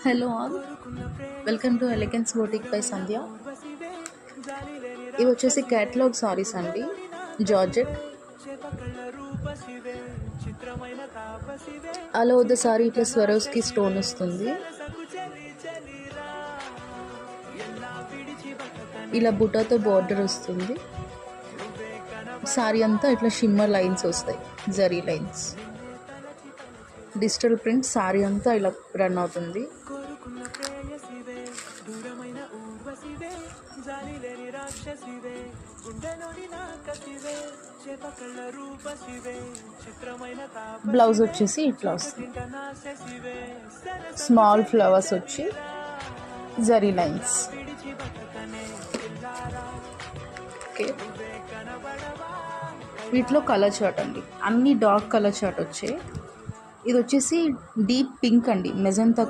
Hello all, welcome to Elegance boutique by Sandhya. ఇవి వచ్చేసి catalogue saris అండి, georgette. All over the sari ఇట్లా స్వరోస్కి స్టోన్ వస్తుంది. ఇలా బుటాతో బార్డర్ వస్తుంది. సారీ అంతా ఇట్లా షిమ్మర్ లైన్స్ వస్తాయి, zari lines. Digital print sorry అంతా ఇలా రన్ అవుతుంది. బ్లౌజ్ వచ్చేసి ఇట్లా వస్తుంది, స్మాల్ ఫ్లవర్స్ వచ్చి జరీ లైన్స్. ఓకే, వీటిలో కలర్ చార్ట్ అండి, అన్ని డార్క్ కలర్ చార్ట్ వచ్చాయి. ఇది వచ్చేసి డీప్ పింక్ అండి, మెజంతా